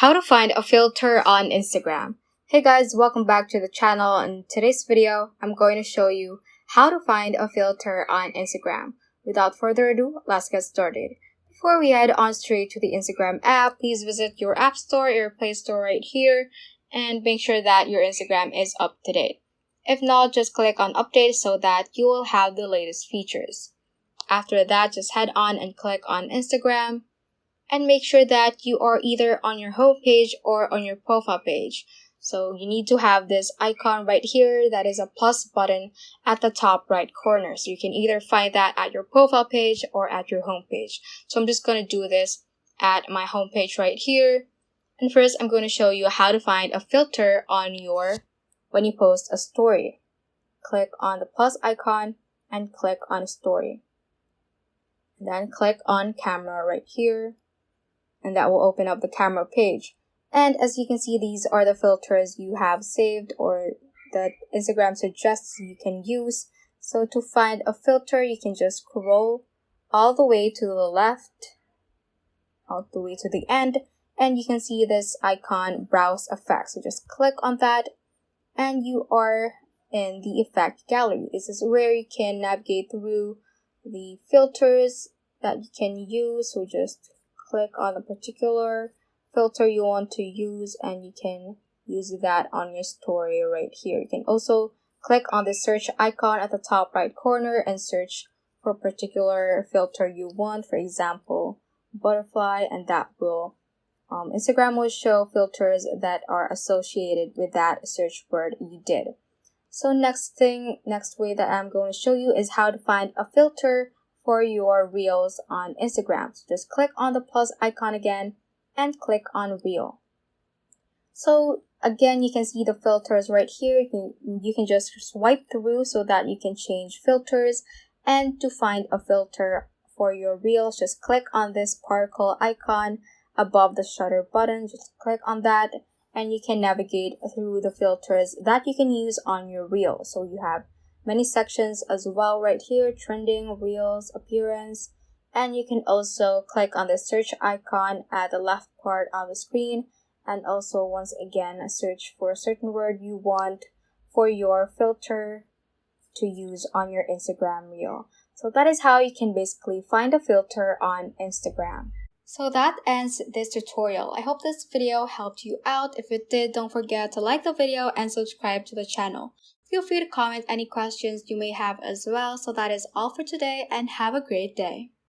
How to find a filter on Instagram. Hey guys, welcome back to the channel. In today's video, I'm going to show you how to find a filter on Instagram. Without further ado, let's get started. Before we head on straight to the Instagram app, please visit your App Store or your Play Store right here and make sure that your Instagram is up to date. If not, just click on update so that you will have the latest features. After that, just head on and click on Instagram. And make sure that you are either on your home page or on your profile page. So you need to have this icon right here that is a plus button at the top right corner. So you can either find that at your profile page or at your home page. So I'm just going to do this at my home page right here. And first, I'm going to show you how to find a filter on when you post a story. Click on the plus icon and click on story. Then click on camera right here. And that will open up the camera page. And as you can see, these are the filters you have saved or that Instagram suggests you can use. So to find a filter, you can just scroll all the way to the left, all the way to the end, and you can see this icon, Browse Effects. So just click on that, and you are in the effect gallery. This is where you can navigate through the filters that you can use. So just click on a particular filter you want to use and you can use that on your story right here. You can also click on the search icon at the top right corner and search for a particular filter you want, for example, butterfly, and that will Instagram will show filters that are associated with that search word you did. So next way that I'm going to show you is how to find a filter for your reels on Instagram. So just click on the plus icon again and click on reel. So again, you can see the filters right here. You can just swipe through so that you can change filters. And to find a filter for your reels, just click on this particle icon above the shutter button. Just click on that and you can navigate through the filters that you can use on your reel. So you have many sections as well right here: trending, reels, appearance, and you can also click on the search icon at the left part of the screen and also once again search for a certain word you want for your filter to use on your Instagram reel. So that is how you can basically find a filter on Instagram. So that ends this tutorial. I hope this video helped you out. If it did, don't forget to like the video and subscribe to the channel. Feel free to comment any questions you may have as well. So that is all for today and have a great day.